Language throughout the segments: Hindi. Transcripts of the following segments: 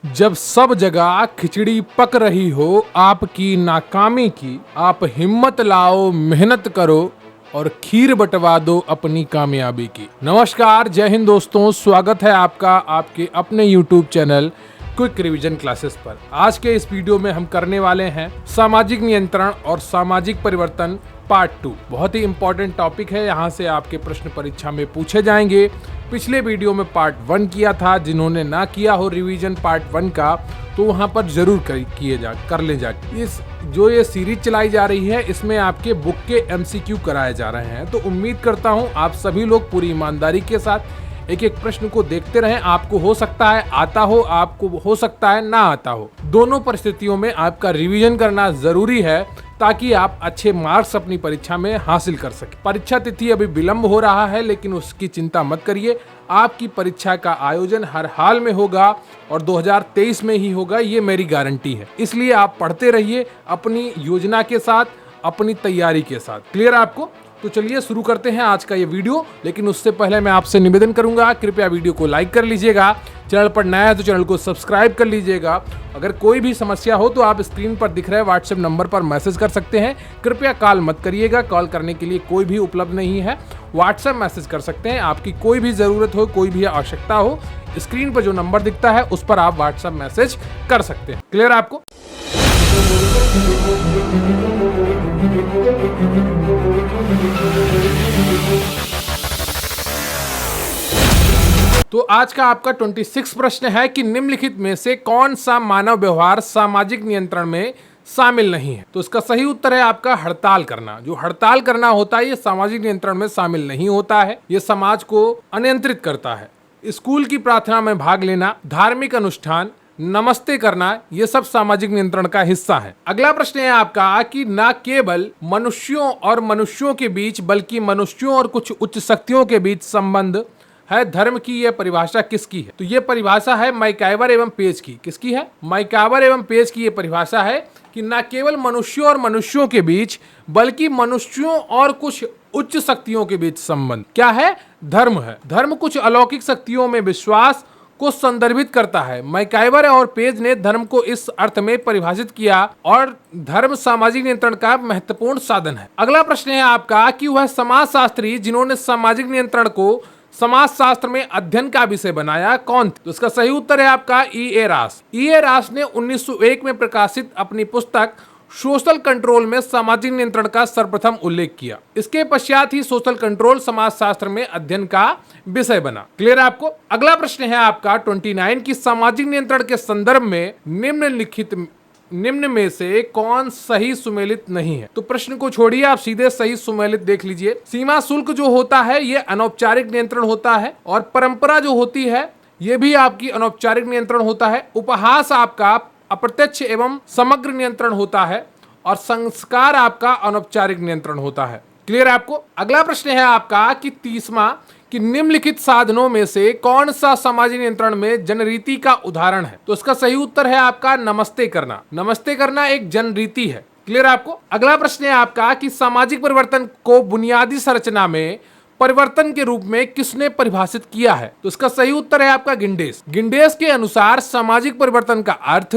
जब सब जगह खिचड़ी पक रही हो आपकी नाकामी की, आप हिम्मत लाओ, मेहनत करो और खीर बंटवा दो अपनी कामयाबी की। नमस्कार, जय हिंद दोस्तों, स्वागत है आपका आपके अपने YouTube channel quick revision classes पर। आज के इस वीडियो में हम करने वाले हैं सामाजिक नियंत्रण और सामाजिक परिवर्तन पार्ट 2। बहुत ही इंपॉर्टेंट टॉपिक है, यहाँ से आपके प्रश्न परीक्षा में पूछे जाएंगे। पिछले वीडियो में पार्ट 1 किया था, जिन्होंने ना किया हो रिवीजन पार्ट 1 का तो वहाँ पर जरूर कर ले जा। ये सीरीज चलाई जा रही है, इसमें आपके बुक के MCQ कराए जा रहे हैं। तो उम्मीद करता हूँ आप सभी लोग पूरी ईमानदारी के साथ एक एक प्रश्न को देखते रहें। आपको हो सकता है आता हो, आपको हो सकता है ना आता हो। दोनों परिस्थितियों में आपका रिवीजन करना जरूरी है ताकि आप अच्छे मार्क्स अपनी परीक्षा में हासिल कर सकें। परीक्षा तिथि अभी विलंब हो रहा है, लेकिन उसकी चिंता मत करिए। आपकी परीक्षा का आयोजन हर हाल में होगा और 2023 में ही होगा, ये मेरी गारंटी है। इसलिए आप पढ़ते रहिए अपनी योजना के साथ, अपनी तैयारी के साथ। क्लियर आपको? तो चलिए शुरू करते हैं आज का ये वीडियो। लेकिन उससे पहले मैं आपसे निवेदन करूंगा, कृपया वीडियो को लाइक कर लीजिएगा। चैनल पर नया है तो चैनल को सब्सक्राइब कर लीजिएगा। अगर कोई भी समस्या हो तो आप स्क्रीन पर दिख रहे व्हाट्सएप नंबर पर मैसेज कर सकते हैं। कृपया कॉल मत करिएगा, कॉल करने के लिए कोई भी उपलब्ध नहीं है। व्हाट्सएप मैसेज कर सकते हैं। आपकी कोई भी जरूरत हो, कोई भी आवश्यकता हो, स्क्रीन पर जो नंबर दिखता है उस पर आप व्हाट्सएप मैसेज कर सकते हैं। क्लियर आपको? तो आज का आपका 26 प्रश्न है कि निम्नलिखित में से कौन सा मानव व्यवहार सामाजिक नियंत्रण में शामिल नहीं है। तो इसका सही उत्तर है आपका हड़ताल करना। जो हड़ताल करना होता है ये सामाजिक नियंत्रण में शामिल नहीं होता है। ये समाज को अनियंत्रित करता है। स्कूल की प्रार्थना में भाग लेना, धार्मिक अनुष्ठान, नमस्ते करना, ये सब सामाजिक नियंत्रण का हिस्सा है। अगला प्रश्न है आपका कि न केवल मनुष्यों और मनुष्यों के बीच बल्कि मनुष्यों और कुछ उच्च शक्तियों के बीच संबंध है धर्म की यह परिभाषा किसकी है? तो ये परिभाषा है मैकाइवर एवं पेज की। किसकी है? मैकाइवर एवं पेज की ये परिभाषा है कि न केवल मनुष्यों और मनुष्यों के बीच बल्कि मनुष्यों और कुछ उच्च शक्तियों के बीच संबंध क्या है? धर्म है। धर्म कुछ अलौकिक शक्तियों में विश्वास को संदर्भित करता है। मैकाइवर और पेज ने धर्म को इस अर्थ में परिभाषित किया और धर्म सामाजिक नियंत्रण का महत्वपूर्ण साधन है। अगला प्रश्न है आपका कि वह समाजशास्त्री जिन्होंने सामाजिक नियंत्रण को समाज शास्त्र में अध्ययन का विषय बनाया कौन थे? तो इसका सही उत्तर है आपका E.A. रास। E.A. रास ने 1901 में प्रकाशित अपनी पुस्तक सोशल कंट्रोल में सामाजिक नियंत्रण का सर्वप्रथम उल्लेख किया। इसके पश्चात ही सोशल कंट्रोल समाज शास्त्र में अध्ययन का विषय बना। क्लियर आपको? अगला प्रश्न है आपका 29 की सामाजिक नियंत्रण के संदर्भ में निम्न में से कौन सही सुमेलित नहीं है? तो प्रश्न को छोड़िए, आप सीधे सही सुमेलित देख लीजिए। सीमा शुल्क जो होता है ये अनौपचारिक नियंत्रण होता है और परंपरा जो होती है ये भी आपकी अनौपचारिक नियंत्रण होता है। उपहास आपका अप्रत्यक्ष एवं समग्र नियंत्रण होता है और संस्कार आपका अनौपचारिक नियंत्रण होता है। क्लियर आपको? अगला प्रश्न है आपका कि 30वां कि निम्नलिखित साधनों में से कौन सा सामाजिक नियंत्रण में जनरीति का उदाहरण है? तो इसका सही उत्तर है आपका नमस्ते करना। नमस्ते करना एक जनरीति है। क्लियर आपको? अगला प्रश्न है आपका कि सामाजिक परिवर्तन को बुनियादी संरचना में परिवर्तन के रूप में किसने परिभाषित किया है? तो इसका सही उत्तर है आपका गिंडेस। गिंडेस के अनुसार सामाजिक परिवर्तन का अर्थ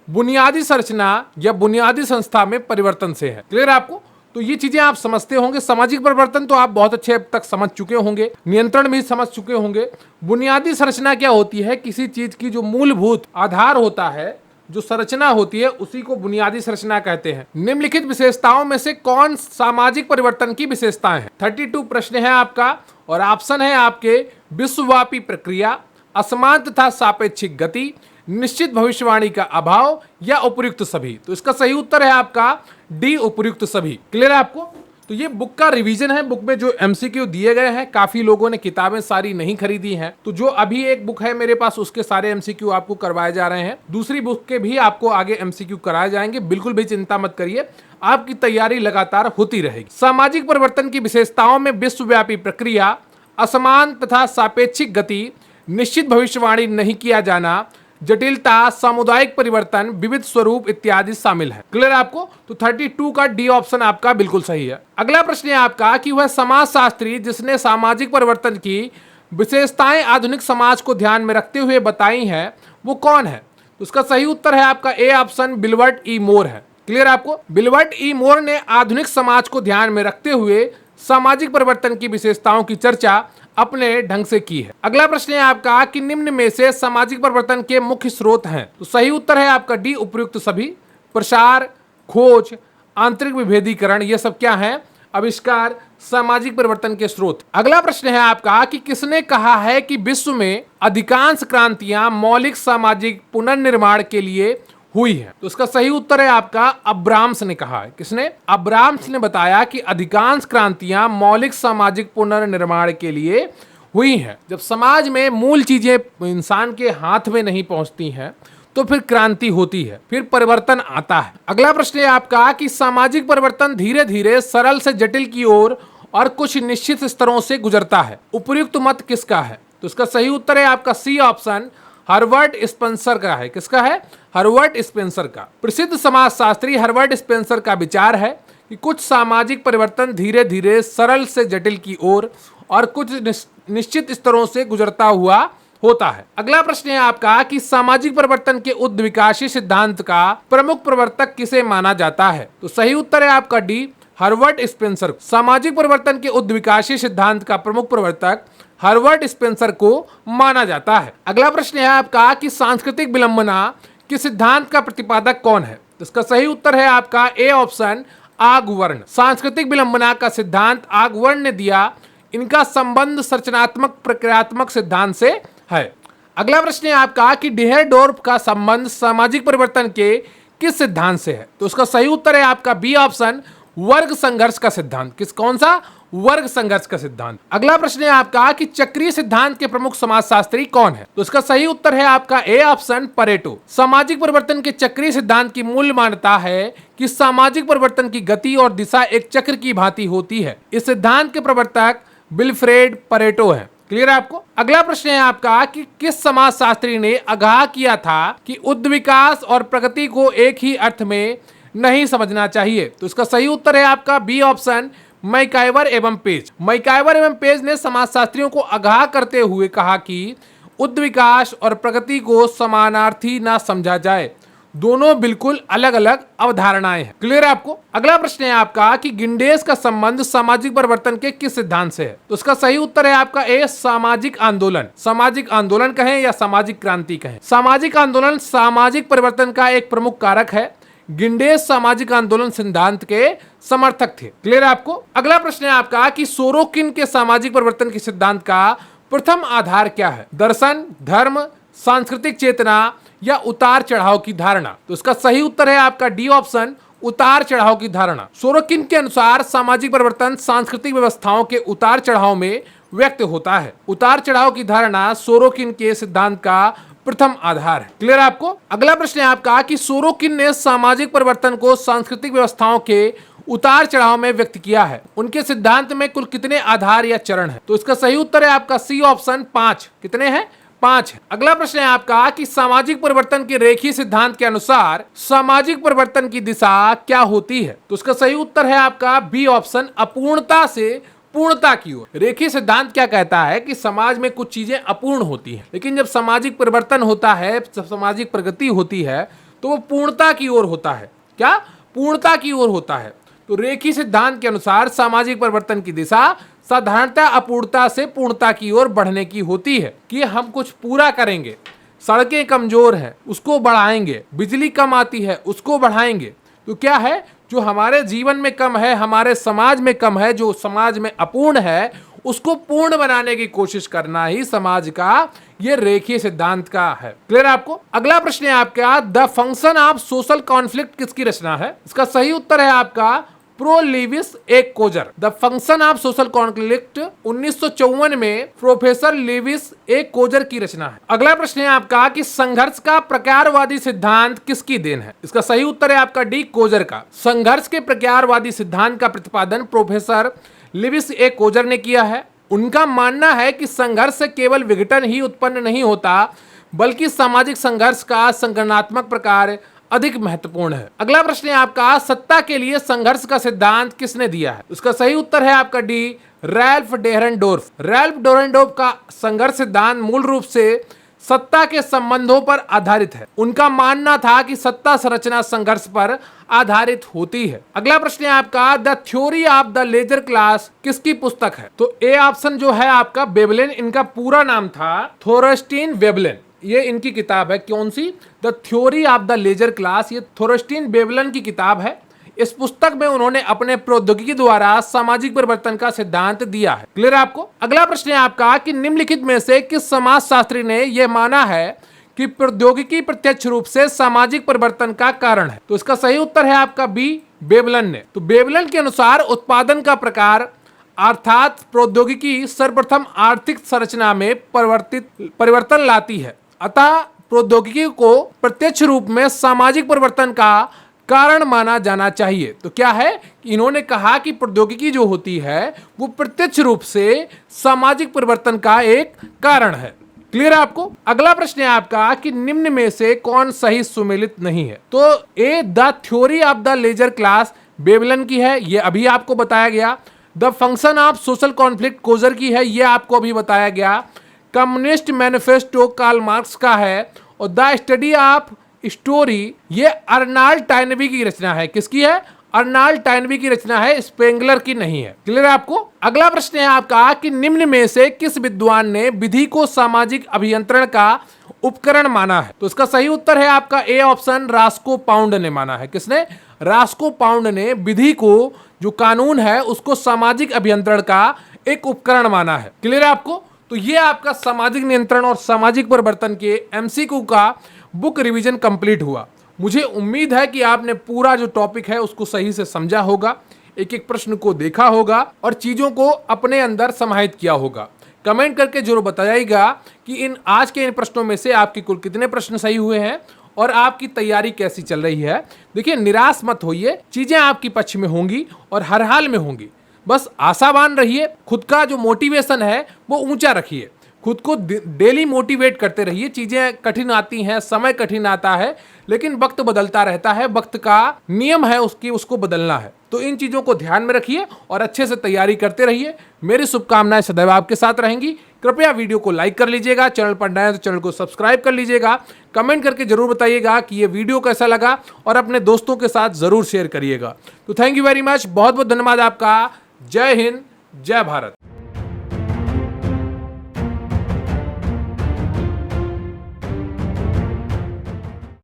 बुनियादी संरचना या बुनियादी संस्था में परिवर्तन से है। क्लियर आपको? तो ये चीजें आप समझते होंगे। सामाजिक परिवर्तन तो आप बहुत अच्छे अब तक समझ चुके होंगे, नियंत्रण भी समझ चुके होंगे। बुनियादी संरचना क्या होती है? किसी चीज की जो मूलभूत आधार होता है, जो संरचना होती है, उसी को बुनियादी संरचना कहते हैं। निम्नलिखित विशेषताओं में से कौन सामाजिक परिवर्तन की विशेषताएं हैं? 32 प्रश्न है आपका और ऑप्शन है आपके विश्वव्यापी प्रक्रिया, असमान तथा सापेक्षिक गति, निश्चित भविष्यवाणी का अभाव या उपयुक्त सभी। तो इसका सही उत्तर है आपका डी, उपयुक्त सभी। क्लियर है आपको? तो ये बुक का रिवीजन है। बुक में जो MCQ दिए गए हैं, काफी लोगों ने किताबें सारी नहीं खरीदी हैं, तो जो अभी एक बुक है मेरे पास उसके सारे MCQ आपको करवाए जा रहे हैं। दूसरी बुक के भी आपको आगे MCQ कराए जाएंगे। बिल्कुल भी चिंता मत करिए, आपकी तैयारी लगातार होती रहेगी। सामाजिक परिवर्तन की विशेषताओं में विश्वव्यापी प्रक्रिया, असमान तथा सापेक्षिक गति, निश्चित भविष्यवाणी नहीं किया जाना, जटिलता, सामुदायिक परिवर्तन, विविध स्वरूप इत्यादि शामिल है। क्लियर आपको? तो 32 का डी ऑप्शन आपका बिल्कुल सही है। अगला प्रश्न है आपका कि वह समाजशास्त्री जिसने सामाजिक परिवर्तन की विशेषताएं आधुनिक समाज को ध्यान में रखते हुए बताई हैं वो कौन है? तो उसका सही उत्तर है आपका ए ऑप्शन बिल्बर्ट ई मोर है। क्लियर आपको? बिल्बर्ट ई मोर ने आधुनिक समाज को ध्यान में रखते हुए सामाजिक परिवर्तन की विशेषताओं की चर्चा अपने ढंग से की है। अगला प्रश्न है आपका कि निम्न में से सामाजिक परिवर्तन के मुख्य स्रोत हैं। तो सही उत्तर है आपका डी उपर्युक्त सभी। प्रसार, खोज, आंतरिक विभेदीकरण, ये सब क्या है? आविष्कार, सामाजिक परिवर्तन के स्रोत। अगला प्रश्न है आपका कि किसने कहा है कि विश्व में अधिकांश क्रांतियां मौलिक सामाजिक पुनर्निर्माण के लिए हुई है? तो इसका सही उत्तर है आपका अब्राम्स ने कहा है। किसने? अब्राम्स ने बताया कि अधिकांश क्रांतियां मौलिक सामाजिक पुनर्निर्माण के लिए हुई हैं। जब समाज में मूल चीजें इंसान के हाथ में नहीं पहुंचती हैं तो फिर क्रांति होती है, फिर परिवर्तन आता है। अगला प्रश्न है आपका कि सामाजिक परिवर्तन धीरे धीरे सरल से जटिल की ओर और कुछ निश्चित स्तरों से गुजरता है। उपयुक्त मत किसका है? तो इसका सही उत्तर है आपका सी ऑप्शन हर्बर्ट स्पेंसर का है। किसका है? हर्बर्ट स्पेंसर का। प्रसिद्ध समाजशास्त्री हर्बर्ट स्पेंसर का विचार है कि कुछ सामाजिक परिवर्तन धीरे धीरे सरल से जटिल की ओर और कुछ निश्चित स्तरों से गुजरता हुआ होता है। अगला प्रश्न है आपका कि सामाजिक परिवर्तन के उद्विकासी सिद्धांत का प्रमुख प्रवर्तक किसे माना जाता है? तो सही उत्तर है आपका डी हर्बर्ट स्पेंसर। सामाजिक परिवर्तन के उद्विकासी सिद्धांत का प्रमुख प्रवर्तक हर्बर्ट स्पेंसर को माना जाता है। अगला प्रश्न है आपका कि सांस्कृतिक विलंबना के सिद्धांत का प्रतिपादक कौन है? तो इसका सही उत्तर है आपका ए ऑप्शन आगवर्ण। सांस्कृतिक विलंबना का सिद्धांत आगवर्ण ने दिया। इनका संबंध संरचनात्मक प्रक्रियात्मक सिद्धांत से है। अगला प्रश्न है आपका कि डेहरडोर्फ का संबंध सामाजिक परिवर्तन के किस सिद्धांत से है? तो उसका सही उत्तर है आपका बी ऑप्शन वर्ग संघर्ष का सिद्धांत। कौन सा? वर्ग संघर्ष का सिद्धांत। अगला प्रश्न है आपका कि चक्रीय सिद्धांत के प्रमुख समाजशास्त्री कौन है? तो इसका सही उत्तर है आपका ए ऑप्शन परेटो। सामाजिक परिवर्तन के चक्रीय सिद्धांत की मूल मान्यता है कि सामाजिक परिवर्तन की गति और दिशा एक चक्र की भांति होती है। इस सिद्धांत के प्रवर्तक विल्फ्रेड परेटो है। क्लियर है आपको? अगला प्रश्न है आपका कि किस समाजशास्त्री ने आगाह किया था कि उद्विकास और प्रगति को एक ही अर्थ में नहीं समझना चाहिए? तो इसका सही उत्तर है आपका बी ऑप्शन मैकाइवर एवं पेज। मैकाइवर एवं पेज ने समाजशास्त्रियों को आगाह करते हुए कहा कि उद्विकास और प्रगति को समानार्थी ना समझा जाए, दोनों बिल्कुल अलग अलग अवधारणाएं हैं। क्लियर है आपको? अगला प्रश्न है आपका कि गिंडेस का संबंध सामाजिक परिवर्तन के किस सिद्धांत से है? तो उसका सही उत्तर है आपका ए सामाजिक आंदोलन। सामाजिक आंदोलन कहें या सामाजिक क्रांति कहें, सामाजिक आंदोलन सामाजिक परिवर्तन का एक प्रमुख कारक है। गिंडेस सामाजिक आंदोलन सिद्धांत के समर्थक थे। क्लियर है आपको? अगला प्रश्न है आपका कि सोरोकिन के सामाजिक परिवर्तन के सिद्धांत का प्रथम आधार क्या है? दर्शन, धर्म, सांस्कृतिक चेतना या उतार चढ़ाव की धारणा? तो इसका सही उत्तर है आपका डी ऑप्शन उतार चढ़ाव की धारणा। सोरोकिन के अनुसार सामाजिक परिवर्तन सांस्कृतिक व्यवस्थाओं के उतार चढ़ाव में व्यक्त होता है। उतार चढ़ाव की धारणा सोरोकिन के सिद्धांत का प्रथम आधार है। क्लियर आपको? अगला प्रश्न है आपका कि सोरोकिन ने सामाजिक परिवर्तन को सांस्कृतिक व्यवस्थाओं के उतार चढ़ाव में व्यक्त किया है। उनके सिद्धांत में कुल कितने आधार या चरण है? तो इसका सही उत्तर है आपका सी ऑप्शन 5। कितने हैं? 5 है। अगला प्रश्न है आपका कि सामाजिक परिवर्तन के रेखीय सिद्धांत के अनुसार सामाजिक परिवर्तन की दिशा क्या होती है? तो उसका सही उत्तर है आपका बी ऑप्शन अपूर्णता से पूर्णता की ओर। रेखीय सिद्धांत क्या कहता है कि समाज में कुछ चीजें अपूर्ण होती हैं, लेकिन जब सामाजिक परिवर्तन होता है, जब सामाजिक प्रगति होती है तो वो पूर्णता की ओर होता है। क्या? पूर्णता की ओर होता है। तो रेखीय सिद्धांत के अनुसार सामाजिक परिवर्तन की दिशा साधारणतः अपूर्णता से पूर्णता की ओर बढ़ने की होती है कि हम कुछ पूरा करेंगे। सड़कें कमजोर हैं, उसको बढ़ाएंगे। बिजली कम आती है, उसको बढ़ाएंगे। तो क्या है जो हमारे जीवन में कम है, हमारे समाज में कम है, जो समाज में अपूर्ण है, उसको पूर्ण बनाने की कोशिश करना ही समाज का ये रेखीय सिद्धांत का है। क्लियर आपको? अगला प्रश्न है आपका the function of social conflict किसकी रचना है? इसका सही उत्तर है आपका प्रो लिविस एक Coser. The function of social conflict 1954 में प्रोफेसर लिविस एक कोजर की रचना है। अगला प्रश्न है आपका कि संघर्ष का प्रकारवादी सिद्धांत किसकी देन है? इसका सही उत्तर है आपका डी कोजर का। संघर्ष के प्रकारवादी सिद्धांत का प्रतिपादन प्रोफेसर लिविस ए कोजर ने किया है। उनका मानना है कि संघर्ष से केवल विघटन ही उत्पन्न नहीं होता, बल्कि सामाजिक संघर्ष का संगठनात्मक प्रकार अधिक महत्वपूर्ण है। अगला प्रश्न है आपका सत्ता के लिए संघर्ष का सिद्धांत किसने दिया है? उसका सही उत्तर है आपका डी रैल्फ डेहरनडोर्फ। रैल्फ डेहरनडोर्फ का संघर्ष सिद्धांत मूल रूप से सत्ता के संबंधों पर आधारित है। उनका मानना था कि सत्ता संरचना संघर्ष पर आधारित होती है। अगला प्रश्न है आपका, the theory of the leisure class किसकी पुस्तक है? तो ए ऑप्शन जो है आपका वेबलेन, इनका पूरा नाम था थोरस्टीन वेबलेन। ये इनकी किताब है, कौन सी? The theory of the leisure class. ये थोरस्टीन वेबलेन की किताब है। इस पुस्तक में उन्होंने अपने प्रौद्योगिकी द्वारा सामाजिक परिवर्तन का सिद्धांत दिया है। क्लियर है आपको? अगला प्रश्न है आपका कि निम्नलिखित में से किस समाजशास्त्री ने यह माना है कि प्रौद्योगिकी प्रत्यक्ष रूप से सामाजिक परिवर्तन का कारण है? तो इसका सही उत्तर है आपका बी, वेबलन ने। तो वेबलन के अनुसार उत्पादन का प्रकार अर्थात प्रौद्योगिकी सर्वप्रथम आर्थिक संरचना में परिवर्तन लाती है, अतः प्रौद्योगिकी को प्रत्यक्ष रूप में सामाजिक परिवर्तन का कारण माना जाना चाहिए। तो क्या है, इन्होंने कहा कि प्रौद्योगिकी जो होती है वो प्रत्यक्ष रूप से सामाजिक परिवर्तन का एक कारण है। क्लियर है आपको? अगला प्रश्न है आपका कि निम्न में से कौन सही सुमेलित नहीं है? तो A, the theory of the leisure class Veblen की है, ये अभी आपको बताया गया। The function of social conflict Coser की है, ये आपको अभी बताया गया। कम्युनिस्ट मैनिफेस्टो कार्ल मार्क्स का है। और द स्टडी ऑफ स्टोरी, ये अर्नाल्ड टाइनबी की रचना है। किसकी है? अर्नाल्ड टाइनबी की रचना है, स्पेंगलर की नहीं है। क्लियर है आपको? अगला प्रश्न है आपका कि निम्न में से किस विद्वान ने विधि को सामाजिक अभियंत्रण का उपकरण माना है? तो इसका सही उत्तर है आपका ए ऑप्शन, रास्को पाउंड ने माना है। किसने? रास्को पाउंड ने विधि को, जो कानून है, उसको सामाजिक अभियंत्रण का एक उपकरण माना है। क्लियर है आपको? तो ये आपका सामाजिक नियंत्रण और सामाजिक परिवर्तन के एमसीक्यू का बुक रिवीजन कंप्लीट हुआ। मुझे उम्मीद है कि आपने पूरा जो टॉपिक है उसको सही से समझा होगा, एक एक प्रश्न को देखा होगा और चीजों को अपने अंदर समाहित किया होगा। कमेंट करके जरूर बताइएगा कि आज के इन प्रश्नों में से आपके कुल कितने प्रश्न सही हुए हैं और आपकी तैयारी कैसी चल रही है। देखिए, निराश मत होइए, चीजें आपकी पक्ष में होंगी और हर हाल में होंगी। बस आशावान रहिए, खुद का जो मोटिवेशन है वो ऊंचा रखिए, खुद को डेली मोटिवेट करते रहिए। चीजें कठिन आती हैं, समय कठिन आता है, लेकिन वक्त बदलता रहता है, वक्त का नियम है उसको बदलना है। तो इन चीजों को ध्यान में रखिए और अच्छे से तैयारी करते रहिए। मेरी शुभकामनाएं सदैव आपके साथ रहेंगी। कृपया वीडियो को लाइक कर लीजिएगा, चैनल पर नए हैं तो चैनल को सब्सक्राइब कर लीजिएगा। कमेंट करके जरूर बताइएगा कि ये वीडियो कैसा लगा और अपने दोस्तों के साथ जरूर शेयर करिएगा। तो थैंक यू वेरी मच, बहुत बहुत धन्यवाद आपका। जय हिंद, जय भारत।